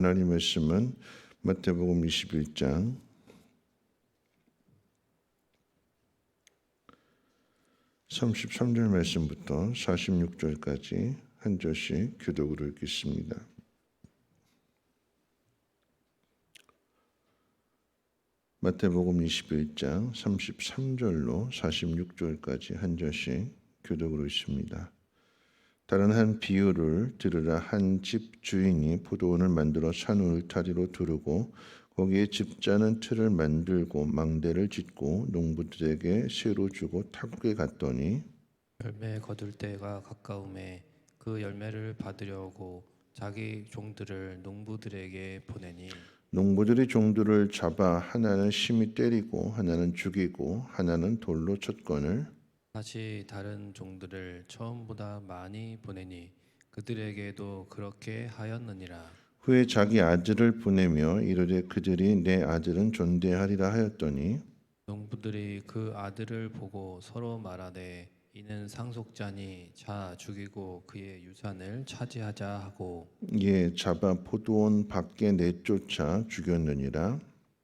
하나님 말씀은 마태복음 21장 33절 말씀부터 46절까지 한 절씩 교독으로 읽겠습니다. 마태복음 21장 33절로 46절까지 한 절씩 교독으로 있습니다. 다른 한 비유를 들으라. 한 집 주인이 포도원을 만들어 산 울타리로 두르고 거기에 집자는 틀을 만들고 망대를 짓고 농부들에게 쇠로 주고 타국에 갔더니 열매 거둘 때가 가까움에 그 열매를 받으려고 자기 종들을 농부들에게 보내니 농부들이 종들을 잡아 하나는 심히 때리고 하나는 죽이고 하나는 돌로 쳤거늘 다시 다른 종들을 처음보다 많이 보내니 그들에게도 그렇게 하였느니라. 후에 자기 아들을 보내며 이르되 그들이 내 아들은 존대하리라 하였더니 농부들이 그 아들을 보고 서로 말하되 이는 상속자니 자 죽이고 그의 유산을 차지하자 하고 이에 잡아 포도원 밖에 내쫓아 죽였느니라.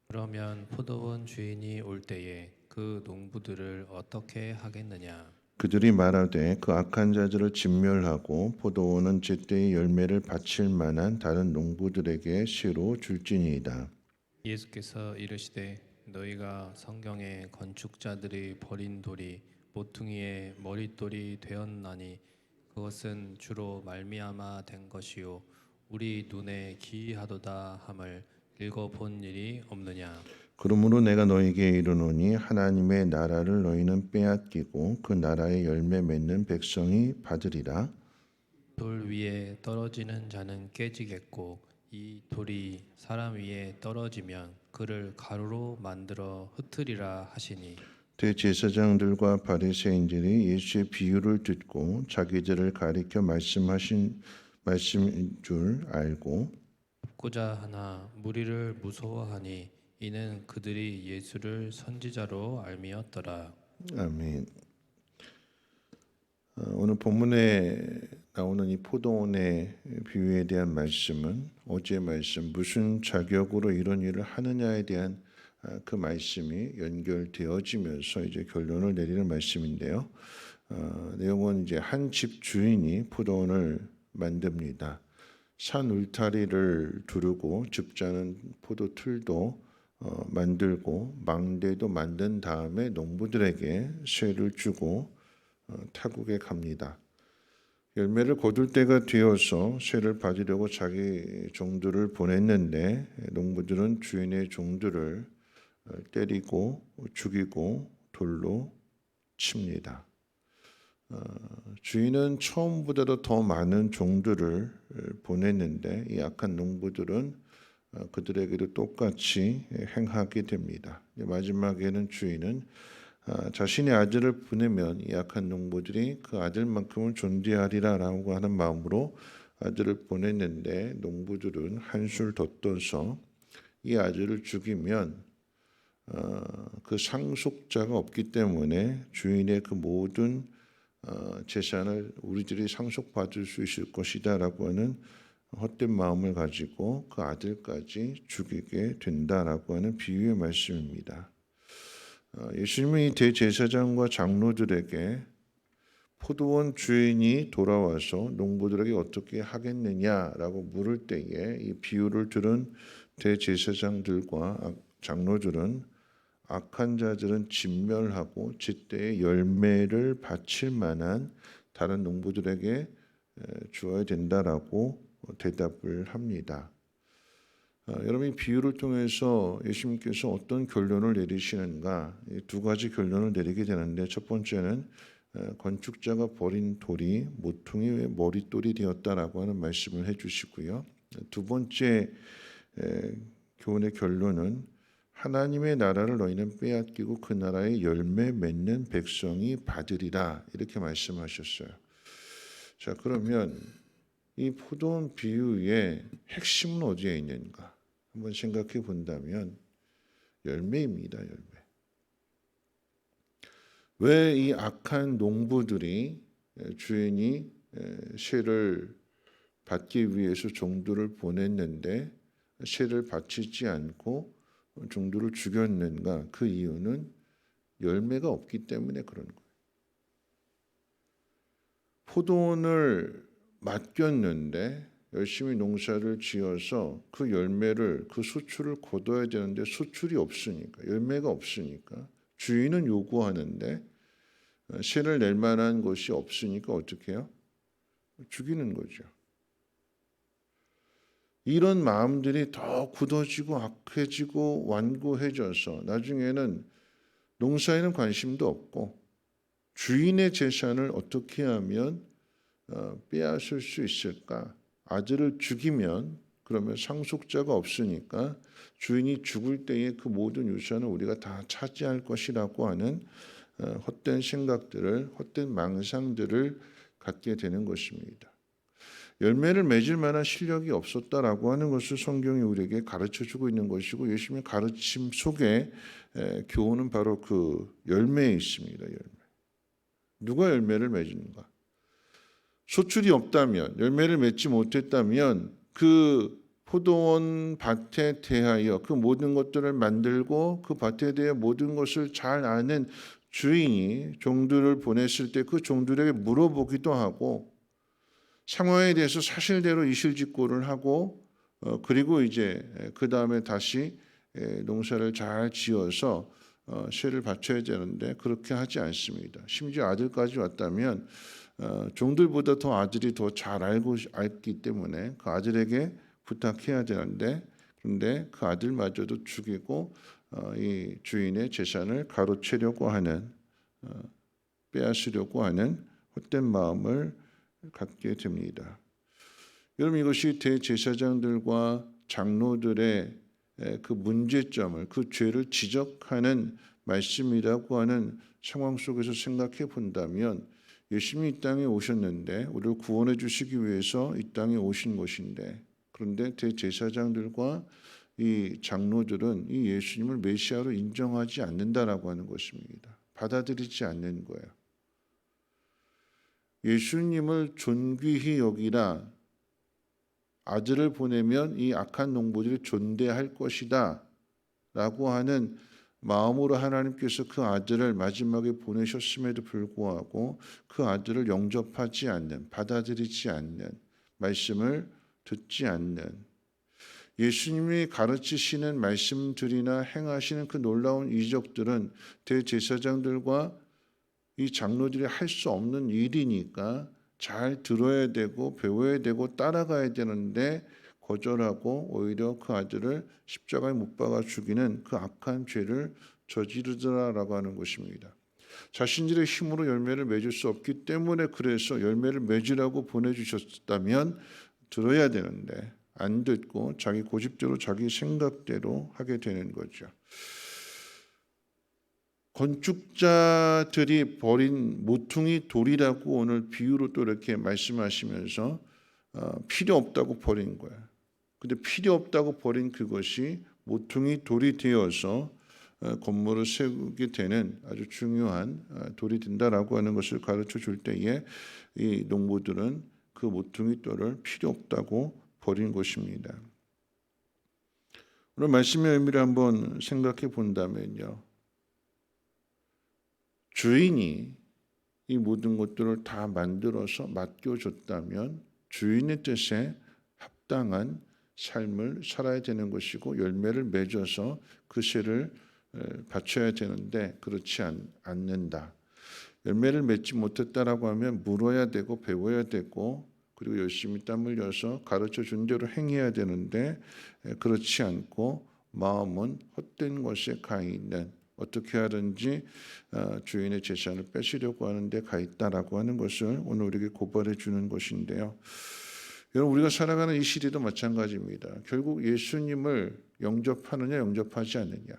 그러면 포도원 주인이 올 때에 그 농부들을 어떻게 하겠느냐. 그들이 말하되 그 악한 자들을 진멸하고 포도원은 제때의 열매를 바칠 만한 다른 농부들에게 시로 줄지니이다. 예수께서 이르시되 너희가 성경에 건축자들이 버린 돌이 모퉁이의 머릿돌이 되었나니 그것은 주로 말미암아 된 것이요 우리 눈에 기이하도다 함을 읽어본 일이 없느냐. 그러므로 내가 너희에게 이르노니 하나님의 나라를 너희는 빼앗기고 그 나라의 열매 맺는 백성이 받으리라. 돌 위에 떨어지는 자는 깨지겠고 이 돌이 사람 위에 떨어지면 그를 가루로 만들어 흩으리라 하시니 대제사장들과 바리새인들이 예수의 비유를 듣고 자기들을 가리켜 말씀하신 말씀인 줄 알고 듣고자 하나 무리를 무서워하니 이는 그들이 예수를 선지자로 알미었더라. 아멘. 오늘 본문에 나오는 이 포도원의 비유에 대한 말씀은 어제 말씀 무슨 자격으로 이런 일을 하느냐에 대한 그 말씀이 연결되어지면서 이제 결론을 내리는 말씀인데요. 내용은 이제 한 집 주인이 포도원을 만듭니다. 산 울타리를 두르고 집자는 포도 틀도 만들고 망대도 만든 다음에 농부들에게 쇠를 주고 타국에 갑니다. 열매를 거둘 때가 되어서 쇠를 받으려고 자기 종들을 보냈는데 농부들은 주인의 종들을 때리고 죽이고 돌로 칩니다. 주인은 처음보다도 더 많은 종들을 보냈는데 이 악한 농부들은 그들에게도 똑같이 행하게 됩니다. 마지막에는 주인은 자신의 아들을 보내면 이 악한 농부들이 그 아들만큼은 존대하리라라고 하는 마음으로 아들을 보냈는데 농부들은 한술 더 떠서 이 아들을 죽이면 그 상속자가 없기 때문에 주인의 그 모든 재산을 우리들이 상속받을 수 있을 것이다라고 하는 헛된 마음을 가지고 그 아들까지 죽이게 된다라고 하는 비유의 말씀입니다. 예수님이 대제사장과 장로들에게 포도원 주인이 돌아와서 농부들에게 어떻게 하겠느냐라고 물을 때에 이 비유를 들은 대제사장들과 장로들은 악한 자들은 진멸하고 제때의 열매를 바칠 만한 다른 농부들에게 주어야 된다라고 대답을 합니다. 여러분, 이 비유를 통해서 예수님께서 어떤 결론을 내리시는가? 두 가지 결론을 내리게 되는데 첫 번째는 건축자가 버린 돌이 모퉁이의 머릿돌이 되었다라고 하는 말씀을 해주시고요. 두 번째 교훈의 결론은 하나님의 나라를 너희는 빼앗기고 그 나라의 열매 맺는 백성이 받으리라 이렇게 말씀하셨어요. 자, 그러면 이 포도원 비유의 핵심은 어디에 있는가? 한번 생각해 본다면 열매입니다. 열매. 왜 이 악한 농부들이 주인이 쇠를 받기 위해서 종들을 보냈는데 씨를 바치지 않고 종들을 죽였는가? 그 이유는 열매가 없기 때문에 그런 거예요. 포도원을 맡겼는데 열심히 농사를 지어서 그 열매를, 그 수출을 거둬야 되는데 수출이 없으니까, 열매가 없으니까, 주인은 요구하는데 씨를 낼 만한 것이 없으니까 어떻게 해요? 죽이는 거죠. 이런 마음들이 더 굳어지고 악해지고 완고해져서 나중에는 농사에는 관심도 없고 주인의 재산을 어떻게 하면 빼앗을 수 있을까? 아들을 죽이면 그러면 상속자가 없으니까 주인이 죽을 때에 그 모든 유산을 우리가 다 차지할 것이라고 하는 헛된 생각들을, 헛된 망상들을 갖게 되는 것입니다. 열매를 맺을 만한 실력이 없었다라고 하는 것을 성경이 우리에게 가르쳐주고 있는 것이고, 예수님의 가르침 속에 교훈은 바로 그 열매에 있습니다. 열매. 누가 열매를 맺는가? 소출이 없다면, 열매를 맺지 못했다면 그 포도원 밭에 대하여 그 모든 것들을 만들고 그 밭에 대해 모든 것을 잘 아는 주인이 종들을 보냈을 때 그 종들에게 물어보기도 하고 상황에 대해서 사실대로 이실직고를 하고 그리고 이제 그 다음에 다시 농사를 잘 지어서 씨를 바쳐야 되는데 그렇게 하지 않습니다. 심지어 아들까지 왔다면 종들보다 더 아들이 더 잘 알기 때문에 그 아들에게 부탁해야 되는데, 그런데 그 아들마저도 죽이고 이 주인의 재산을 가로채려고 하는, 빼앗으려고 하는 헛된 마음을 갖게 됩니다. 여러분, 이것이 대제사장들과 장로들의 그 문제점을, 그 죄를 지적하는 말씀이라고 하는 상황 속에서 생각해 본다면, 예수님이 이 땅에 오셨는데 우리를 구원해 주시기 위해서 이 땅에 오신 것인데, 그런데 대제사장들과 이 장로들은 이 예수님을 메시아로 인정하지 않는다라고 하는 것입니다. 받아들이지 않는 거예요. 예수님을 존귀히 여기라, 아들을 보내면 이 악한 농부들이 존대할 것이다 라고 하는 마음으로 하나님께서 그 아들을 마지막에 보내셨음에도 불구하고 그 아들을 영접하지 않는, 받아들이지 않는, 말씀을 듣지 않는, 예수님이 가르치시는 말씀들이나 행하시는 그 놀라운 이적들은 대제사장들과 이 장로들이 할 수 없는 일이니까 잘 들어야 되고 배워야 되고 따라가야 되는데 거절하고 오히려 그 아들을 십자가에 못 박아 죽이는 그 악한 죄를 저지르더라라고 하는 것입니다. 자신들의 힘으로 열매를 맺을 수 없기 때문에, 그래서 열매를 맺으라고 보내주셨다면 들어야 되는데 안 듣고 자기 고집대로 자기 생각대로 하게 되는 거죠. 건축자들이 버린 모퉁이 돌이라고 오늘 비유로 또 이렇게 말씀하시면서 필요 없다고 버린 거예요. 근데 필요 없다고 버린 그것이 모퉁이 돌이 되어서 건물을 세우게 되는 아주 중요한 돌이 된다라고 하는 것을 가르쳐 줄 때에 이 농부들은 그 모퉁이 돌을 필요 없다고 버린 것입니다. 오늘 말씀의 의미를 한번 생각해 본다면요, 주인이 이 모든 것들을 다 만들어서 맡겨줬다면 주인의 뜻에 합당한 삶을 살아야 되는 것이고 열매를 맺어서 그 씨를 바쳐야 되는데 그렇지 않는다. 열매를 맺지 못했다라고 하면 물어야 되고 배워야 되고 그리고 열심히 땀 흘려서 가르쳐 준 대로 행해야 되는데 그렇지 않고 마음은 헛된 것에 가 있는, 어떻게 하든지 주인의 재산을 뺏으려고 하는데 가 있다라고 하는 것을 오늘 우리에게 고발해 주는 것인데요. 여러분, 우리가 살아가는 이 시대도 마찬가지입니다. 결국 예수님을 영접하느냐 영접하지 않느냐,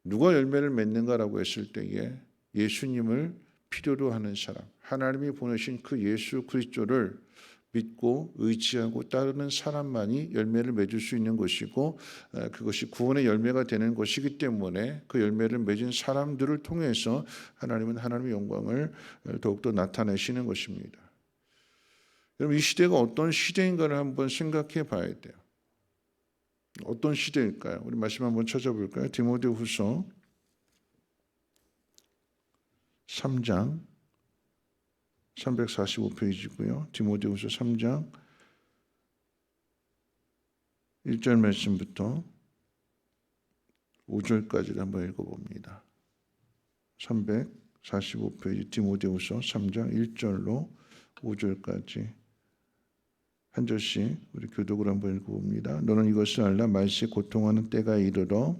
누가 열매를 맺는가라고 했을 때에 예수님을 필요로 하는 사람, 하나님이 보내신 그 예수 그리스도를 믿고 의지하고 따르는 사람만이 열매를 맺을 수 있는 것이고, 그것이 구원의 열매가 되는 것이기 때문에 그 열매를 맺은 사람들을 통해서 하나님은 하나님의 영광을 더욱더 나타내시는 것입니다. 여러분, 이 시대가 어떤 시대인가를 한번 생각해 봐야 돼요. 어떤 시대일까요? 우리 말씀 한번 찾아볼까요? 디모데후서 3장 345페이지고요. 디모데후서 3장 1절 말씀부터 5절까지를 한번 읽어봅니다. 345페이지 디모데후서 3장 1절로 5절까지 한 절씩 우리 교독을 한번 읽어봅니다. 너는 이것을 알라. 말세 고통하는 때가 이르러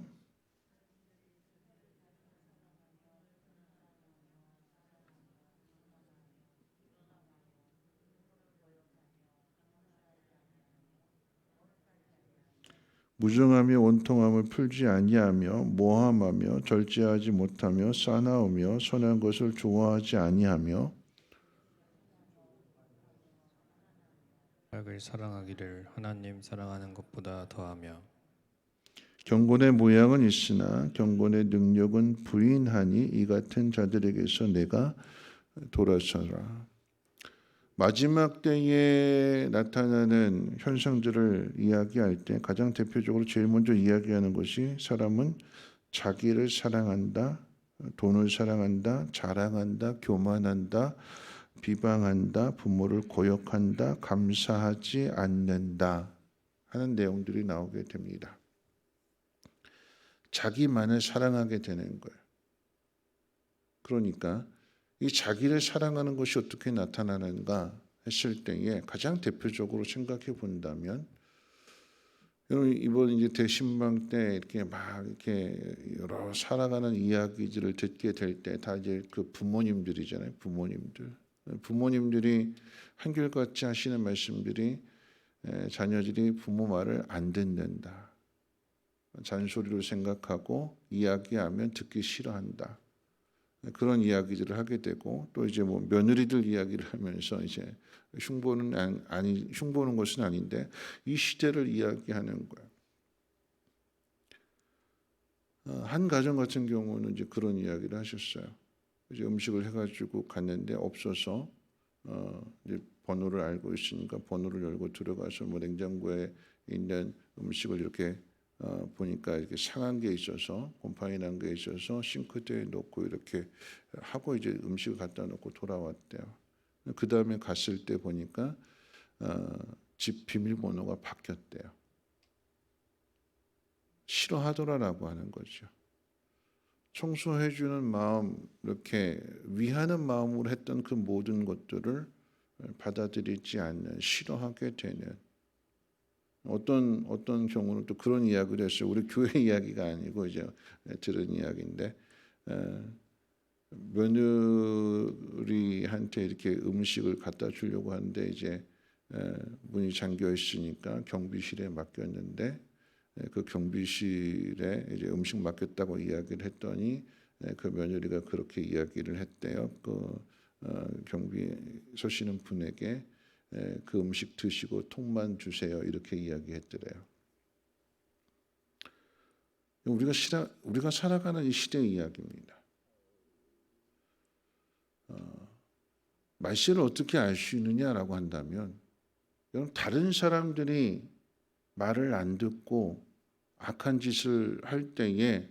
무정하며 원통함을 풀지 아니하며 모함하며 절제하지 못하며 싸나우며 선한 것을 좋아하지 아니하며 악을 사랑하기를 하나님 사랑하는 것보다 더하며 경건의 모양은 있으나 경건의 능력은 부인하니 이 같은 자들에게서 내가 돌아서라. 마지막 때에 나타나는 현상들을 이야기할 때 가장 대표적으로 제일 먼저 이야기하는 것이 사람은 자기를 사랑한다, 돈을 사랑한다, 자랑한다, 교만한다, 비방한다, 부모를 고역한다, 감사하지 않는다 하는 내용들이 나오게 됩니다. 자기만을 사랑하게 되는 거예요. 그러니까 이 자기를 사랑하는 것이 어떻게 나타나는가 했을 때에 가장 대표적으로 생각해 본다면, 여러분 이번 이제 대신방 때 이렇게 막 이렇게 여러 살아가는 이야기들을 듣게 될 때 다 이제 그 부모님들이잖아요. 부모님들이 한결같이 하시는 말씀들이 자녀들이 부모 말을 안 듣는다. 잔소리로 생각하고 이야기하면 듣기 싫어한다. 그런 이야기들을 하게 되고 또 이제 뭐 며느리들 이야기를 하면서 이제 흉보는 것은 아닌데 이 시대를 이야기하는 거예요. 한 가정 같은 경우는 이제 그런 이야기를 하셨어요. 이제 음식을 해가지고 갔는데 없어서 이제 번호를 알고 있으니까 번호를 열고 들어가서 뭐 냉장고에 있는 음식을 이렇게 보니까 이렇게 상한 게 있어서 곰팡이 난 게 있어서 싱크대에 놓고 이렇게 하고 이제 음식을 갖다 놓고 돌아왔대요. 그 다음에 갔을 때 보니까 집 비밀번호가 바뀌었대요. 싫어하더라라고 하는 거죠. 청소해주는 마음, 이렇게 위하는 마음으로 했던 그 모든 것들을 받아들이지 않는, 싫어하게 되는. 어떤 경우는 또 그런 이야기를 했어요. 우리 교회 이야기가 아니고 이제 들은 이야기인데 며느리한테 이렇게 음식을 갖다 주려고 하는데 이제 문이 잠겨 있으니까 경비실에 맡겼는데 그 경비실에 이제 음식 맡겼다고 이야기를 했더니 그 며느리가 그렇게 이야기를 했대요. 그 경비 서시는 분에게 그 음식 드시고 통만 주세요. 이렇게 이야기했더래요. 우리가 살아가는 이 시대의 이야기입니다. 말세를 어떻게 알 수 있느냐라고 한다면, 여러분 다른 사람들이 말을 안 듣고 악한 짓을 할 때에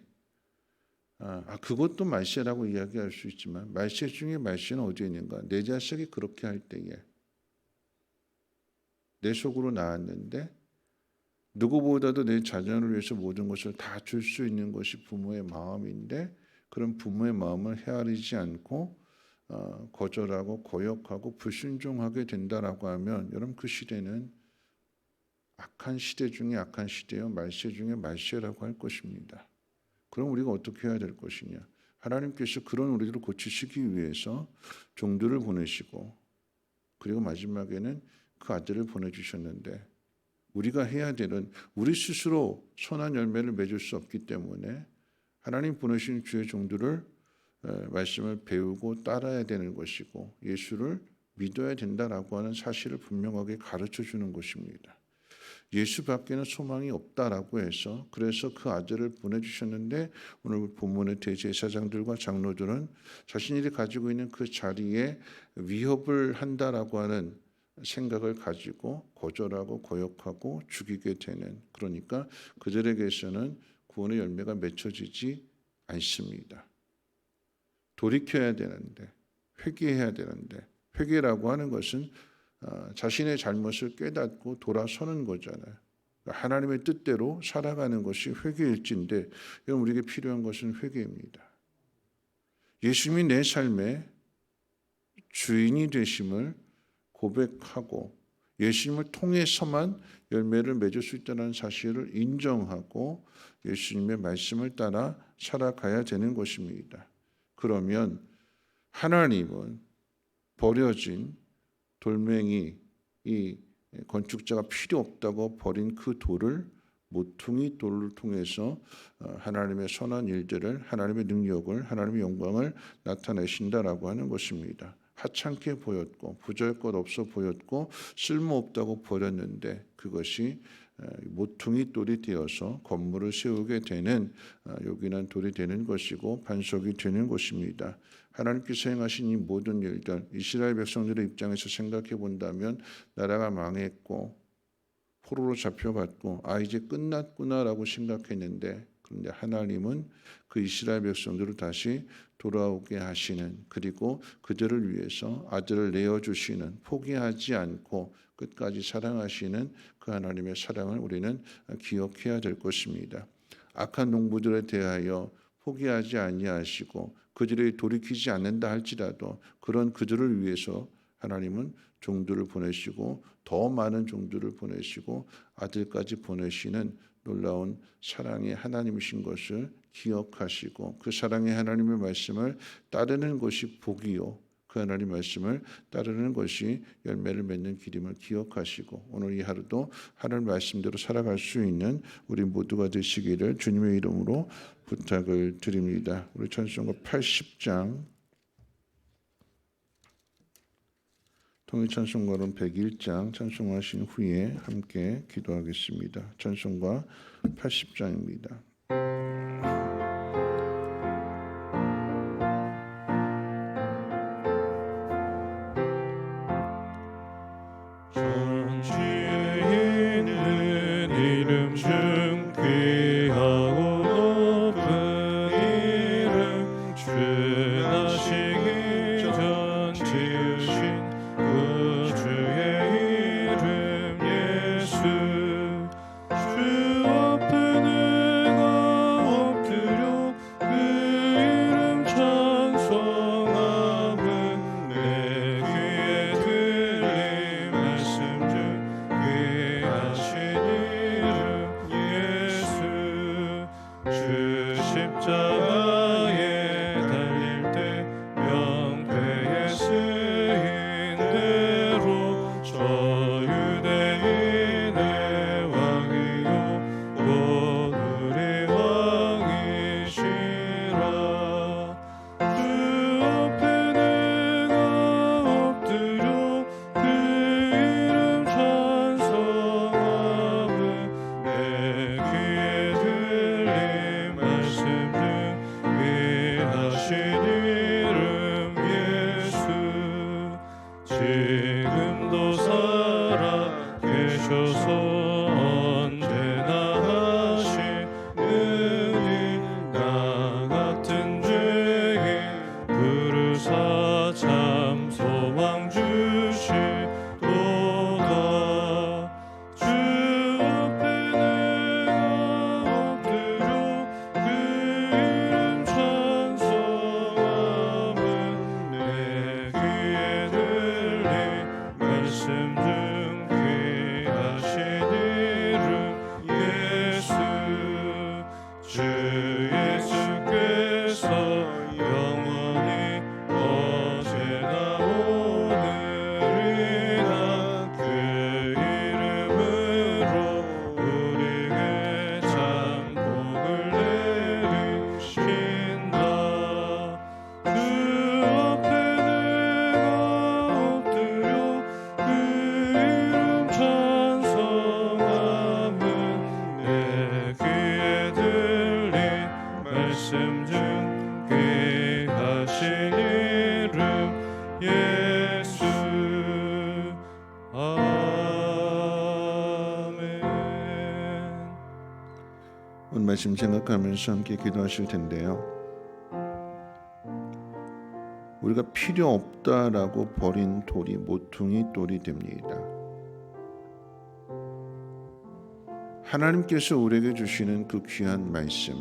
그것도 말세라고 이야기할 수 있지만 말세 중에 말세는 어디에 있는가? 내 자식이 그렇게 할 때에 내 속으로 나왔는데 누구보다도 내 자녀를 위해서 모든 것을 다 줄 수 있는 것이 부모의 마음인데 그런 부모의 마음을 헤아리지 않고 거절하고 고역하고 불순종하게 된다라고 하면 여러분 그 시대는 악한 시대 중에 악한 시대요, 말세 중에 말세라고 할 것입니다. 그럼 우리가 어떻게 해야 될 것이냐? 하나님께서 그런 우리들을 고치시기 위해서 종들을 보내시고 그리고 마지막에는 그 아들을 보내주셨는데 우리가 해야 되는, 우리 스스로 선한 열매를 맺을 수 없기 때문에 하나님 보내신 주의 종들을 말씀을 배우고 따라야 되는 것이고 예수를 믿어야 된다라고 하는 사실을 분명하게 가르쳐 주는 것입니다. 예수밖에는 소망이 없다라고 해서 그래서 그 아들을 보내주셨는데 오늘 본문의 대제사장들과 장로들은 자신들이 가지고 있는 그 자리에 위협을 한다라고 하는 생각을 가지고 거절하고 거역하고 죽이게 되는, 그러니까 그들에게서는 구원의 열매가 맺혀지지 않습니다. 돌이켜야 되는데, 회개해야 되는데, 회개라고 하는 것은 자신의 잘못을 깨닫고 돌아서는 거잖아요. 하나님의 뜻대로 살아가는 것이 회개일진데, 여러분 우리에게 필요한 것은 회개입니다. 예수님이 내 삶의 주인이 되심을 고백하고 예수님을 통해서만 열매를 맺을 수 있다는 사실을 인정하고 예수님의 말씀을 따라 살아가야 되는 것입니다. 그러면 하나님은 버려진 돌멩이, 이 건축자가 필요 없다고 버린 그 돌을 모퉁이 돌을 통해서 하나님의 선한 일들을, 하나님의 능력을, 하나님의 영광을 나타내신다라고 하는 것입니다. 하찮게 보였고 부자일 것 없어 보였고 쓸모없다고 버렸는데 그것이 모퉁이 돌이 되어서 건물을 세우게 되는 요긴한 돌이 되는 것이고 반석이 되는 것입니다. 하나님께서 행하신 이 모든 일들, 이스라엘 백성들의 입장에서 생각해 본다면 나라가 망했고 포로로 잡혀갔고 이제 끝났구나라고 생각했는데, 그런데 하나님은 그 이스라엘 백성들을 다시 돌아오게 하시는, 그리고 그들을 위해서 아들을 내어주시는, 포기하지 않고 끝까지 사랑하시는 그 하나님의 사랑을 우리는 기억해야 될 것입니다. 악한 농부들에 대하여 포기하지 아니하시고 그들이 돌이키지 않는다 할지라도 그런 그들을 위해서 하나님은 종들을 보내시고 더 많은 종들을 보내시고 아들까지 보내시는 놀라운 사랑의 하나님이신 것을 기억하시고 그 사랑의 하나님의 말씀을 따르는 것이 복이요 그 하나님 말씀을 따르는 것이 열매를 맺는 길임을 기억하시고 오늘 이 하루도 하나님 말씀대로 살아갈 수 있는 우리 모두가 되시기를 주님의 이름으로 부탁을 드립니다. 우리 찬송가 80장 통일 찬송가론 101장 찬송하신 후에 함께 기도하겠습니다. 찬송가 80장입니다. 천지에 있는 이름 중 귀하고 높은 이름 주 나시기 전 지으신 구주의 이름 예수 주 앞에 내가 엎드려 그 이름 찬송함은 내 귀에 들린 말씀 중 귀하신 이름 오늘 말씀 생각하면서 함께 기도하실 텐데요. 우리가 필요 없다라고 버린 돌이 모퉁이 돌이 됩니다. 하나님께서 우리에게 주시는 그 귀한 말씀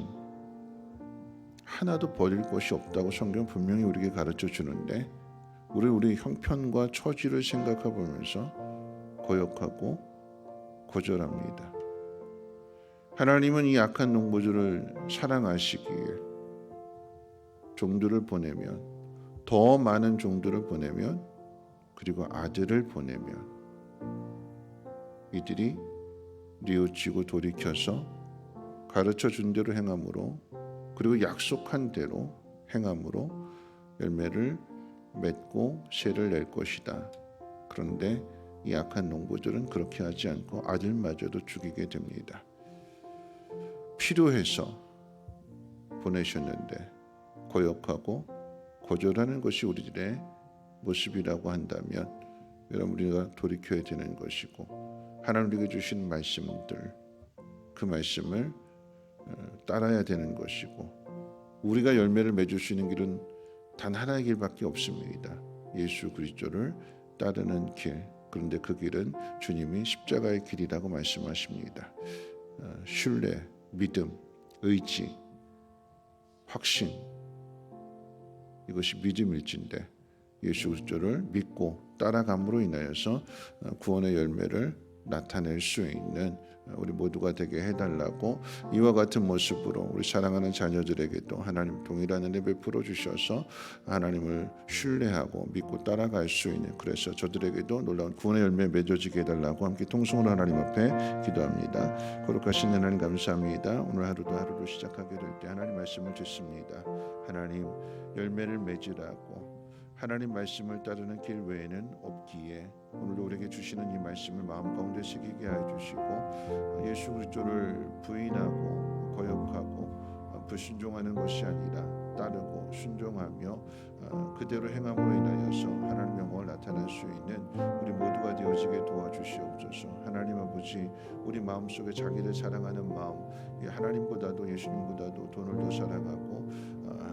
하나도 버릴 것이 없다고 성경 분명히 우리에게 가르쳐 주는데 우리 형편과 처지를 생각해 보면서 거역하고 거절합니다. 하나님은 이 악한 농부들을 사랑하시기에 종들을 보내면 더 많은 종들을 보내면 그리고 아들을 보내면 이들이 뉘우치고 돌이켜서 가르쳐 준 대로 행함으로 그리고 약속한 대로 행함으로 열매를 맺고 새를 낼 것이다. 그런데 이 악한 농부들은 그렇게 하지 않고 아들마저도 죽이게 됩니다. 필요해서 보내셨는데 거역하고 거절하는 것이 우리들의 모습이라고 한다면 여러분 우리가 돌이켜야 되는 것이고 하나님 우리에게 주신 말씀들 그 말씀을 따라야 되는 것이고 우리가 열매를 맺을 수 있는 길은 단 하나의 길밖에 없습니다. 예수 그리스도를 따르는 길. 그런데 그 길은 주님이 십자가의 길이라고 말씀하십니다. 신뢰, 믿음, 의지, 확신 이것이 믿음일진데 예수 그리스도를 믿고 따라감으로 인하여서 구원의 열매를 나타낼 수 있는 우리 모두가 되게 해달라고 이와 같은 모습으로 우리 사랑하는 자녀들에게도 하나님 동일한 은혜 베풀어 주셔서 하나님을 신뢰하고 믿고 따라갈 수 있는 그래서 저들에게도 놀라운 구원의 열매 맺어지게 해달라고 함께 통성으로 하나님 앞에 기도합니다. 거룩하신 하나님 감사합니다. 오늘 하루도 하루를 시작하게 될 때 하나님 말씀을 듣습니다. 하나님 열매를 맺으라고 하나님 말씀을 따르는 길 외에는 없기에 오늘도 우리에게 주시는 이 말씀을 마음 가운데 새기게 하여 주시고 예수 그리스도를 부인하고 거역하고 불순종하는 것이 아니라 따르고 순종하며 그대로 행함으로 인하여서 하나님 영광을 나타낼 수 있는 우리 모두가 되어지게 도와주시옵소서. 하나님 아버지 우리 마음속에 자기를 사랑하는 마음 하나님보다도 예수님보다도 돈을 더 사랑하고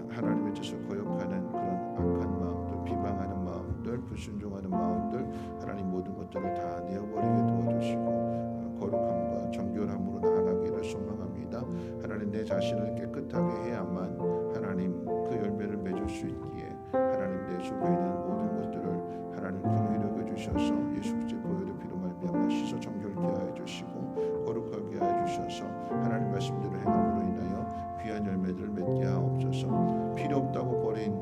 하나님의 뜻을 거역하는 그런 악한 마음들 비방하는 마음들 불순종하는 마음들 하나님 모든 것들을 다 내어버리게 도와주시고 거룩함과 정결함으로 나아가기를 소망합니다. 하나님 내 자신을 깨끗하게 해야만 하나님 그 열매를 맺을 수 있기에 하나님 내 속에 있는 모든 것들을 하나님 긍휼히 여겨 주셔서 예수 그리스도의 보혈의 피로 말미암아 씻어 정결케 하여 주시고 거룩하게 하여 주셔서 하나님 말씀대로 행함으로 인하여 귀한 열매들을 맺게 하옵소서. 필요 없다고 버린